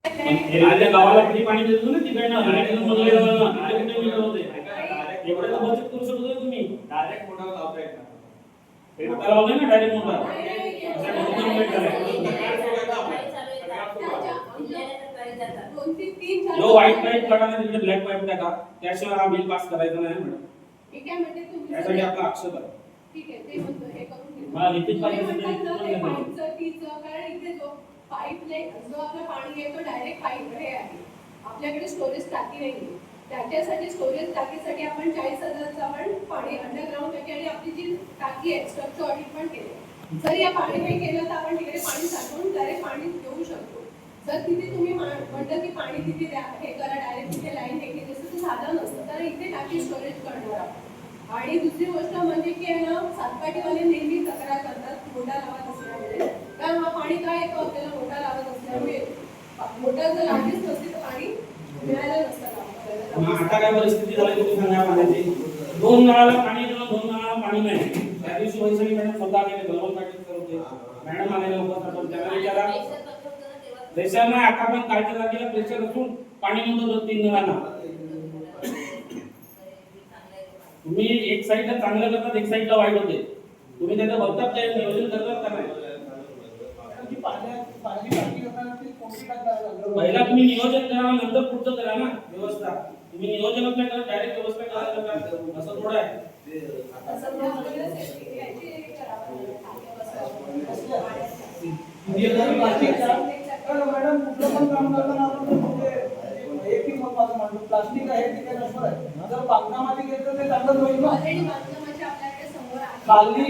आल्या गावाला किती पाणी देतो ना तिकडनं लाईटीला म्हणले कुठे मीटर होते एवढं तर बचत करू शकतो तुम्ही डायरेक्ट मोटर लावता येत ना आता लावलंय ना डायरेक्ट मोटर जो व्हाईट पाईप काढा ना तिकडे ब्लॅक पाईप टाका त्याशिवाय हा बिल पास करायचं नाही मॅडम मी काय म्हणते तुम्ही त्यासाठी आपला आक्षेप आहे ठीक आहे ते म्हणतो हे करून घेऊ मला रिपीट पाहिजे पाईपचं टीचं कारण इथे जो पाईपलाईन जो आपलं पाणी येतो डायरेक्ट पाईप हे आहे आपल्याकडे स्टोरेज टाकी नाही त्याच्यासाठी स्टोरेज टाकीसाठी आपण 40,000चं आपण पाणी अंडरग्राऊंड टाकी आणि आपली जी टाकी आहे स्ट्रक्चर ऑडिट पण केले जर या पाणी हे केलं तर आपण तिकडे पाणी साठवून डायरेक्ट पाणी देऊ शकतो जर तिथे तुम्ही म्हणलं की पाणी तिथे द्या हे करा डायरेक्ट तिथे लाईन हे केली असं झालं नसतं कारण इथे टाकी स्टोरेज करणार आपण आणि दुसरी गोष्ट म्हणजे की आहे ना सातपाटीवाले नेहमी तक्रार करतात मोठा लावत असल्यामुळे कारण हा पाणी काय येतो आपल्याला मोठा लावत असल्यामुळे मोठा जर लावलीच नसती तर पाणी मिळालं नसतं आता काय परिस्थिती झाली तुम्ही सांगा पाण्याची 2 नळाला पाणी येतं 2 नळाला पाणी नाही त्या दिवशी वैशाली मॅडम स्वतः गेले गलवण पाटील सर होते मॅडम आलेले उपस्थित त्यांना विचारा प्रेशर नाही आता पण कालच्या जागेला प्रेशर असून पाणी नव्हतं 3 नळांना तुम्ही एक साईडला चांगलं करतात एक साईडला वाईट होते तुम्ही त्याचं बघतात काय नियोजन करतात का नाही पहिला तुम्ही नियोजन करा नंतर पुढचं करा ना व्यवस्था तुम्ही नियोजनच नाही करत डायरेक्ट व्यवस्था करायला असं थोडं आहे मॅडम कुठलं पण काम करताना आपण एक महत्वाचं म्हणतो प्लास्टिक आहे ते काय नसणार आहे जर बांधकामाची घेतलं ते चांगलं होईल ना खाली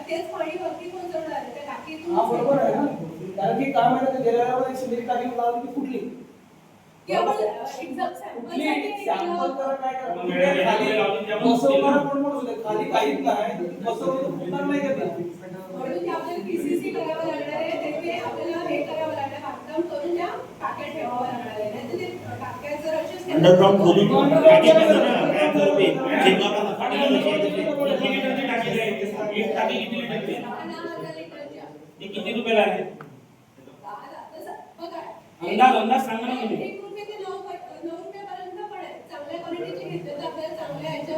तेच पाणी वरती पोहोचवणार त्या टाकीतून बरोबर आहे ना कारण की काम आहे गेल्या वेळेला एक सिमेंट टाकी लावली की फुटली की आपण एक्झाम सॅम्पल तर काय करणार खाली बसवणार कोण होते खाली काहीच नाही बसवून फुटणार नाही का म्हणून की आपल्याला पीसीसी करावं लागणार आहे तेथे आपल्याला हे करावं लागणार बांधकाम करून त्या टाक्या ठेवावं लागणार आहे नाही तर ते टाक्या जर असेच अंडरग्राउंड खोलून टाकी कसं ना एक टाकी किती लिटरची ते किती रुपयाला आहे अंदाज सांगा ना तुम्ही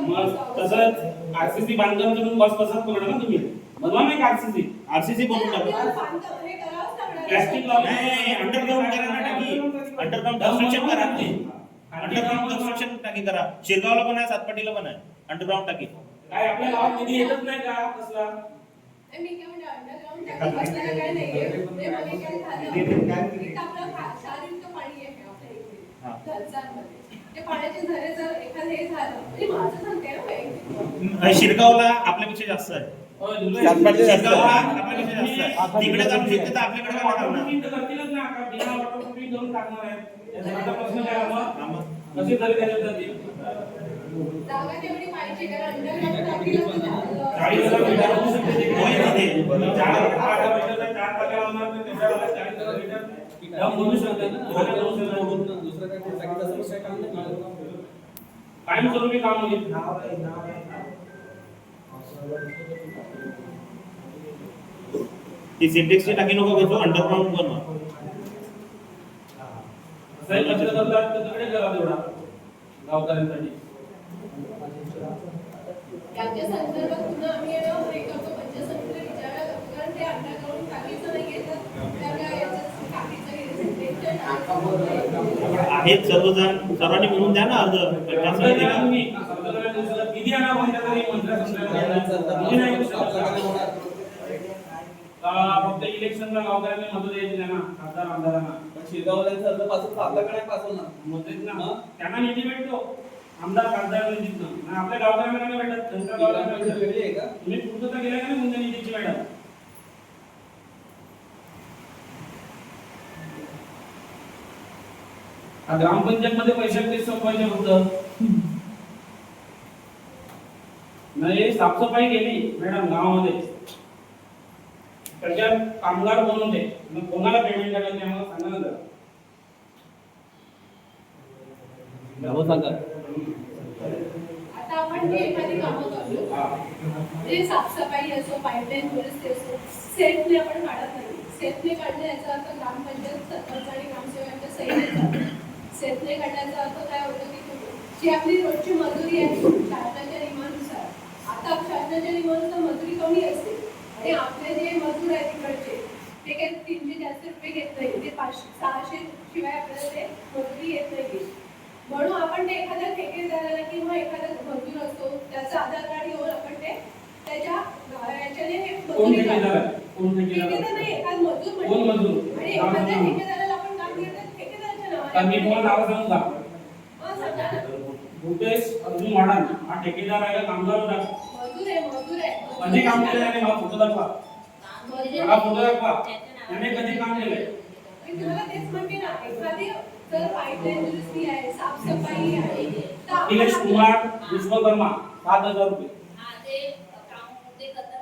मग तसंच आरसीसी बांधकाम करून बस तसंच करणार ना तुम्ही बनवा नाही आरसीसी बनवून टाका प्लास्टिक नाही अंडरग्राउंड करा ना टाकी अंडरग्राउंड कन्स्ट्रक्शन करा तुम्ही अंडरग्राउंड कन्स्ट्रक्शन टाकी करा शिरगावला पण आहे सातपाटीला पण आहे अंडरग्राउंड टाकी काय आपल्या गावात निधी येतच नाही का कसला मी काय म्हणतो अंडरग्राऊंड टाकी बसल्याला काय नाहीये ते मागे काय झालं एक आपलं क्षारयुक्त पाणी आहे आपल्या इथे धरचांमध्ये ते पाण्याचे झरे जर एखादं हे झालं म्हणजे माझं सांगते ना शिरगावला आपल्यापेक्षा जास्त आहे शिरगावला आपल्यापेक्षा जास्त आहे तिकडे जाऊ शकते तर आपल्याकडे काय करणार करतीलच ना का बिना वॉटर प्रूफिंग करून टाकणार आहे त्याचा प्रश्न काय मग कशी तरी त्याच्यात जातील जागा तेवढी पाहिजे कारण अंडरग्राऊंड टाकीला 40,000 मीटर होऊ शकते तिकडे 4 टाक्या लावणार तर तेवढ्या 40,000 मीटर दम बनवू शकतात ना दुसरं काय टाकीचा समस्या काम नाही कायम स्वरूपी काम होईल ती सिंटेक्सची टाकी नको घेतो अंडरग्राउंड बनवा साहेब लक्ष करतात तर तिकडे करा तेवढा गावकऱ्यांसाठी त्याच्या संदर्भात पुन्हा आम्ही हे करतो पंचायत समितीला विचारला जातो कारण ते अंडरग्राऊंड टाकीचं नाही घेतात त्या याचं टाकीचं आहेत सर्वांनी मिळून द्या ना अर्ज पंचायत समितीला किती आणा म्हणता तरी फक्त इलेक्शनला गावकऱ्यांना मदत द्यायची नाही ना खासदार आमदारांना पण शिरगावल्यांचा अर्ज पासून आपल्याकडे पासवणार मदत ना त्यांना निधी भेटतो आमदार खासदार निधीतनं आपल्या गावकऱ्यांना नाही भेटत त्यांच्या गावकऱ्यांना वेगळी आहे का तुम्ही पूर्तता केल्या का नाही मुंजा निधीची मॅडम ग्रामपंचायत मध्ये पैसे कधी संपवायचे फक्त नाही साफसफाई केली मॅडम गावामध्ये त्याच्यात कामगार बनवते मग कोणाला पेमेंट करायचं आम्हाला सांगा ना जरा सांगा आता आपण जे एखादी कामं करतो म्हणजे साफसफाई असो पाईपलाईन दुरुस्ती असो सेफली आपण काढत नाही सेफने काढणे याचा अर्थ ग्रामपंचायत सरपंच आणि ग्रामसेवकांच्या सहीने सेफने काढण्याचा अर्थ काय होतं की जी आपली रोजची मजुरी आहे शासनाच्या नियमानुसार, आता शासनाच्या नियमानुसार मजुरी कमी असते आणि आपले जे मजूर आहेत तिकडचे ते काही 300 जास्त रुपये घेत नाही, ते 500-600 शिवाय आपल्याला ते मजुरी येत नाही. म्हणून आपण ते एखाद्या ठेकेदाराला किंवा एखादा मजूर असतो त्याचा आधार कार्ड घेऊन आपण ते त्याच्या याच्याने हे कोण मजुरी ठेकेदार काढतो. आहे? कोण ठेकेदार ठेकेदार आहे? नाही, एखाद मजूर कोण म्हणजे मजूर? आणि एखाद्या ठेकेदाराला आपण काम देतो ठेकेदाराच्या तर मी तुम्हाला नावाने. नाव सांगू का? हा, सांगा ना. भूपेश अर्जुन वाढान हा ठेकेदार आहे का कामगार होता? मजूर आहे, मजूर आहे. कधी काम केलं त्याने? मला फोटो दाखवा. मजूर मला फोटो दाखवा. त्याने कधी काम केलंय? मी तुम्हाला तेच म्हणते ना, एखादी जर पाईपलाईन दुरुस्ती आहे, साफसफाई आहे, तर अखिलेश आपण कुमार विश्वकर्मा 7,000 रुपये.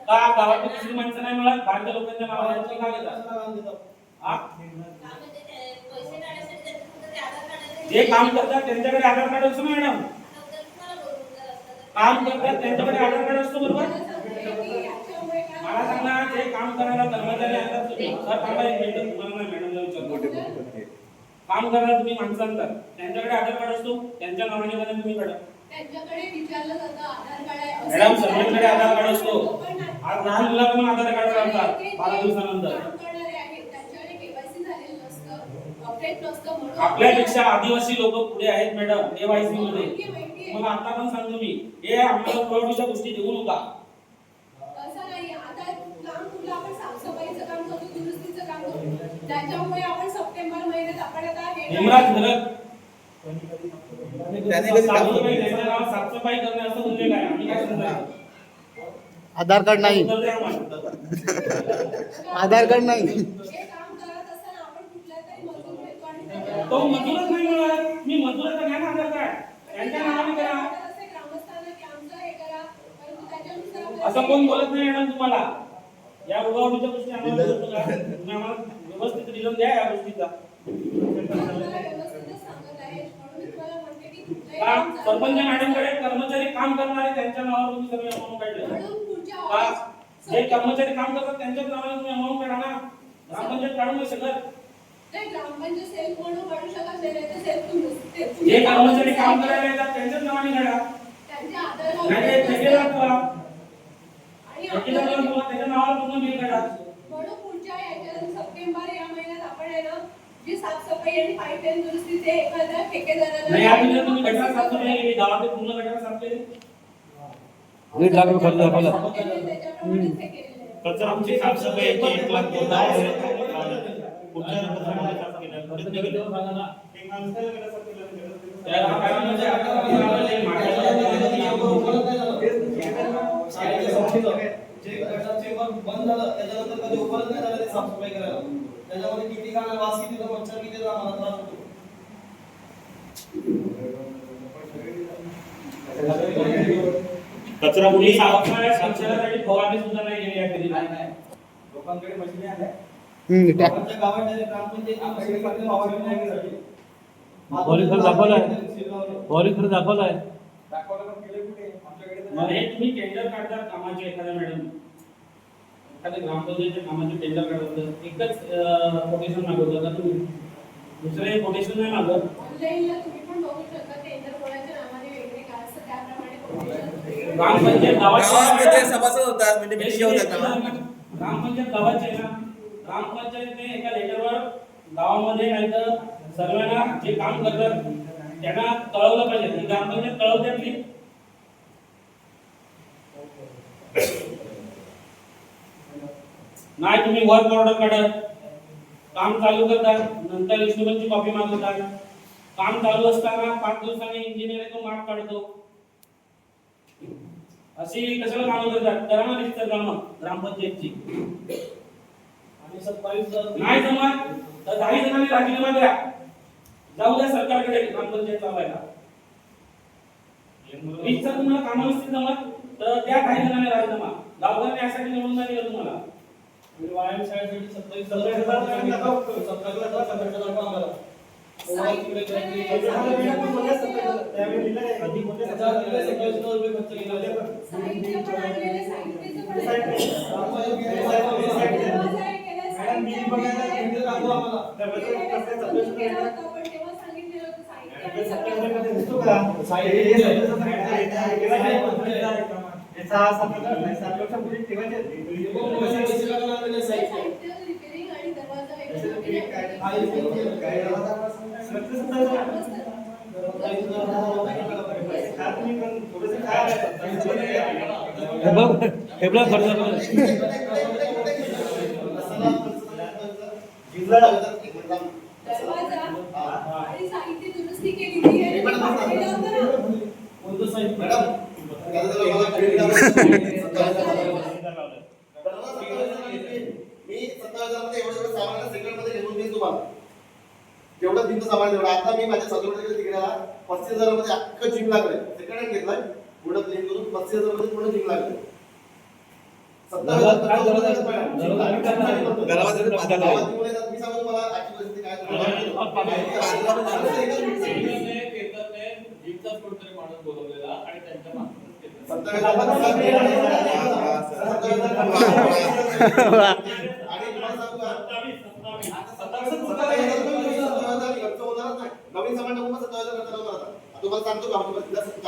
का गावातली दुसरी माणसं नाही मिळत? बाहेरच्या लोकांच्या नावावर का घेतात? हा? जे काम करतात त्यांच्याकडे आधार कार्ड असतो ना मॅडम? काम करतात त्यांच्याकडे आधार कार्ड असतो बरोबर? मला सांगते की याच्यामुळे काय मला सांगा, जे काम करायला कर्मचारी आणतात तुम्ही, सर थांबा एक मिनिट, तुम्हाला नाही मॅडमला विचारतो. काम करायला तुम्ही माणसं आणतात त्यांच्याकडे आधार कार्ड असतो, त्यांच्या नावाने करा तुम्ही काढा. त्यांच्याकडे विचारलं जातं आधार कार्ड आहे असं मॅडम सगळ्यांकडे आधार कार्ड असतो. पण नाही. आज लहान मुलाला पण आधार कार्ड काढतात जे 12 दिवसानंतर. काम करणारे आहेत त्यांच्याकडे केवायसी झालेलं नसतं, अपडेट नसतं म्हणून आपल्यापेक्षा आदिवासी लोक पुढे आहेत मॅडम केवायसी मध्ये. माहिती आहे. मग आता पण सांगतो मी, हे आम्हाला प्रॉडक्टच्या गोष्टी देऊ नका. असं नाही, आता काम कुठलं आपण साफसफाईचं काम करतो, दुरुस्तीचं काम करतो, त्याच्यामुळे आपण सप्टेंबर महिन्यात आपण आता हे हेमराज घरत त्याने कधी काम साफसफाई त्यांच्या नावात साफसफाई करणे असं उल्लेख आहे. आम्ही काय सांगतो? आधार कार्ड नाही, उत्तर द्या आम्हाला. आधार कार्ड नाही. हे काम करत असताना आपण कुठल्या तरी मजूर मिळतो आणि त्याच्या- तो मजूरच नाही मिळत. मी मजूराचा घ्या ना आधार कार्ड, त्यांच्या नावाने करा. असे ग्रामस्थांना की आमचं हे करा, परंतु त्याच्यानुसार आपल्याला- असं कोण बोलत नाही मॅडम तुम्हाला. या उगावडीच्या गोष्टी आम्हाला बोलतो का? तुम्ही आम्हाला व्यवस्थित रिझन द्या या गोष्टीचा. तुम्हाला व्यवस्थितच सांगत आहे, म्हणून मी तुम्हाला म्हणते की कुठलंही का काम चालू सरपंच आहे. मॅडमकडे कर्मचारी काम करणारे त्यांच्या नावावर तुम्ही सगळे अमाऊंट काढले. म्हणून पुढच्या का ऑफिस- जे कर्मचारी काम करतात त्यांच्याच नावाने तुम्ही अमाऊंट काढा ना. ग्रामपंचायत काढू नाही शकत. नाही, ग्रामपंचायत सेल्फ म्हणून काढू शकत नाही, नाही तर सेल्फ तुम्ही- जे कर्मचारी काम करायला येतात त्यांच्याच नावाने काढा. त्यांच्या आधार नाही ते ठेकेदार बोला. आणि ठेकेदाराला आपल्याला- बोला, त्याच्या नावावर पूर्ण बिल काढा. म्हणून पुढच्या याच्यात सप्टेंबर या महिन्यात आपण आहे ना जी साफसफाई आणि पाईपलाईन दुरुस्ती ते एखाद्या ठेकेदाराला नाही आधी जर तुम्ही गटार साफ केली गेली गावातले पूर्ण गटार साफ केले. 1.5 लाख रुपये खर्च दाखवला. त्यांनी त्याच्याप्रमाणेच हे केलेलं आहे. कचरा आमची साफसफाईची 1 लाख पुढच्या वर्षामध्ये साफ केलं. प्रयत्न केले. एक माणसाला केलं साफ केलं. त्या गावामध्ये आता आपल्याला जे जे गटारचे वर्क बंद झालं त्याच्यानंतर कधी उपलब्ध नाही झालं ते साफसफाई करायला. त्याच्यामध्ये किती घाण वास, किती मच्छर, किती आम्हाला त्रास होतो. कचरा कुणी कुणी साफ स्वच्छतेसाठी फवारणी सुद्धा नाही केली या कधी. लोकांकडे मशिनी आल्या. टॅक आमच्या गावात डायरेक्ट ग्रामपंचायतीची मशिनी काढून फवारणी नाही करायची. बोरी खर्च दाखवलाय. शिरगावला. बोरी खर्च दाखवलाय. दाखवायला पण गेले कुठे? आमच्याकडे तर मग हे तुम्ही टेंडर काढतात कामाचे एखाद्या मॅडम एखाद्या ग्रामपंचायतीच्या कामाचे टेंडर काढतात एकच कोटेशन मागवतात का तुम्ही दुसरे कोटेशन नाही मागत. ऑनलाईनला तुम्ही पण बघू शकता टेंडर कोणाच्या नावाने वेगळे काय असतं त्याप्रमाणे quotation ग्रामपंचायत गावामध्ये सभासद होतात म्हणजे हे मीटिंग होतात ना. ग्रामपंचायत गावाचे आहे ना ग्रामपंचायतने एका लेटरवर गावामध्ये नाही तर सर्वांना जे काम करतात त्यांना कळवलं पाहिजे. ही ग्रामपंचायत कळवते आपली. नाही तुम्ही वर्क ऑर्डर काढत काम चालू करतात नंतर इन्स्ट्रुमेंटची कॉपी मागवतात. काम चालू असताना 5 दिवसांनी इंजिनियर येतो माप काढतो. अशी कशाला कामं करतात? करा ना रिक्सर कामं ग्रामपंचायतची. आणि 27 नाही जमत तर 10 जणांनी राजीनामा द्या. जाऊ द्या सरकारकडे ग्रामपंचायत चालवायला. रिक्सर तुम्हाला कामं नसतील जमत तर त्या 10 जणांनी राजीनामा. गावकऱ्यांनी यासाठी निवडून नाही दिलं तुम्हाला. व्यायाम शाळेसाठी 27,000 आम्हाला. साहित्य पण आणलेले, साहित्याचं पण आहे. दरवाजा हे केलंय, मॅडम, मी बघायला केंद्र दाखवा आम्हाला. समजून गेलं होतं, पण तेव्हा सांगितलेलं होतं साहित्य आणि सगळं. दिसतो का? हे सगळं साहित्य रिपेअरिंग आणि दरवाजा हे बघ हे बघ खर्च दाखवलाय. दरवाजा आणि साहित्य दुरुस्ती केली आहे. पाहिलं होतं ना? कोणतं साहित्य? मी 70,000 मध्ये एवढं सामान सेकंड मध्ये घेऊन देईन तुम्हाला. जेवढं भिंत सामान तेवढं. आता मी माझ्या सगळ्याकडे तिकडेला 35,000 मध्ये अख्खं जिम लागलंय. सेकंड हँड घेतलाय पूर्ण क्लीन करून 35,000 मध्ये पूर्ण जिम लागलंय. 70,000 मी सांगू मला आजची परिस्थिती काय नवीन सामान टाकून 70,000 खर्च होणार. तुम्हाला सांगतो का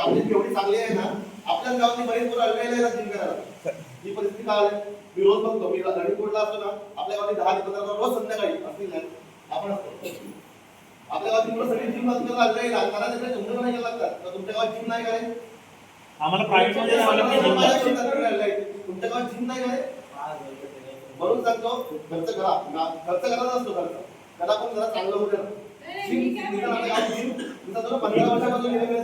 आपली एवढी चांगली आहे ना, आपल्याच गावातली बरीच पोरं अडलेली आहेत जिम करायला. ही परिस्थिती काय आहे? मी रोज बघतो, मी रणीकोटला असतो ना, आपल्या गावात 10 ते 15 रोज संध्याकाळी असतील ना, आपण असतो. आपल्या गावात मुलं सगळी जिम करायला लागलेली आहेत. कारण तिकडे चंद्र नाही लागतात. तर तुमच्या गावात जिम नाही काय? आम्हाला प्रायव्हेट मध्ये जावं लागतं जिमला. तुमच्या गावात जिम नाही काय? म्हणून सांगतो खर्च करा. खर्च करायचा असतो खर्च. करा पण जरा चांगलं होतं. जिम तुमचा 15 वर्षापासून नंतर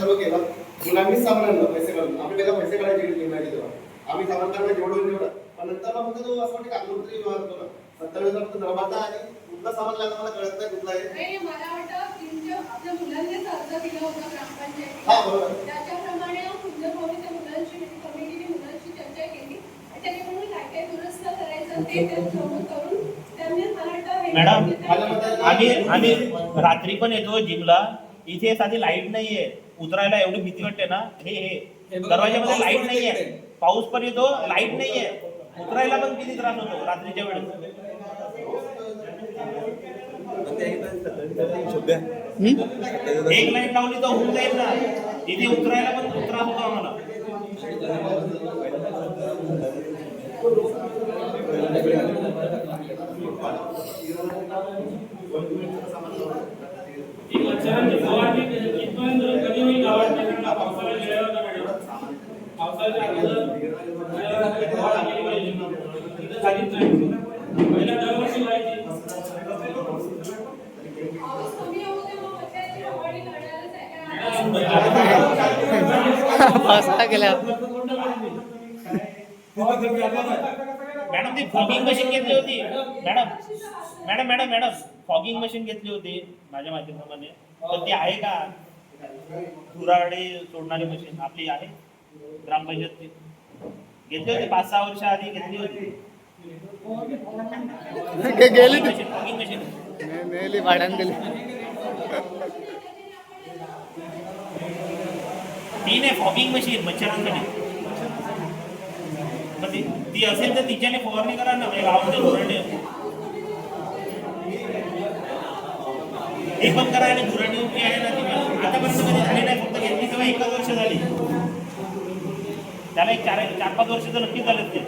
सर्व केलं. मुलांनीच सामान आणलं पैसे काढून. आम्ही पहिला पैसे काढायचे जिमसाठी तेव्हा. आम्ही सामान काढलं जेवढं होईल तेवढं. पण नंतर मग तो असं वाटतं कागदपत्री व्यवहार होतो ना. 70,000 दरवाजा आणि कुठलं सामान लागलं मला कळत नाही कुठलं आहे. नाही, मला वाटतं तुमच्या आपल्या मुलांनीच अर्ज दिला होता ग्रामपंचायतीला. हा, बरोबर. त्याच्याप्रमाणे कुंजभूमीच्या मुलांशी कमिटीने मुलांशी चर्चा केली आणि त्यांनी म्हणून काय काय दुरुस्त करायचं ते त्यांच्यासोबत करून त्यांनी मला वाटतं हे मॅडम आम्ही रात्री पण येतो जिमला. इथे साधी लाईट नाहीये. उतरायला एवढी भीती वाटते ना. हे दरवाजामध्ये लाईट नाहीये. पाऊस पण येतो, लाईट नाहीये. उतरायला पण किती त्रास होतो रात्रीच्या वेळेस. एक लाईट लावली तर होऊन जाईल ना. इथे उतरायला पण त्रास होतो आम्हाला. ही मच्छरांची फवारणी इथपर्यंत कधी होईल गावात? पावसाळा गेला होता मॅडम. पावसाळ्याच्या अगोदर फवारणी केली पाहिजे. इथं झालीच नाही. पहिल्या दरवर्षी व्हायची. पाऊस कमी होऊ दे, मग मच्छरांची फवारणी करणारच आहे. मॅडम ती फॉगिंग मशीन घेतली होती. मॅडम फॉगिंग मशीन घेतली होती माझ्या माहितीप्रमाणे. तर ती आहे का? धुराडे सोडणारी मशीन आपली आहे ग्रामपंचायतची. घेतली होती 5-6 वर्ष आधी घेतली होती. गेली फॉगिंग मशीन नेली भाड्याने दिली. ती नाही फॉगिंग मशीन मच्छरांसाठी. मग ती असेल तर तिच्याने फवारणी करा ना. म्हणजे गावामध्ये धुराडे हे पण करा. आणि धुराडी उभी आहे ना ती आतापर्यंत कधी झाली नाही. फक्त घेतली तेव्हा 1 वर्ष झाली. त्याला 4-5 वर्ष तर नक्कीच झालेत ते.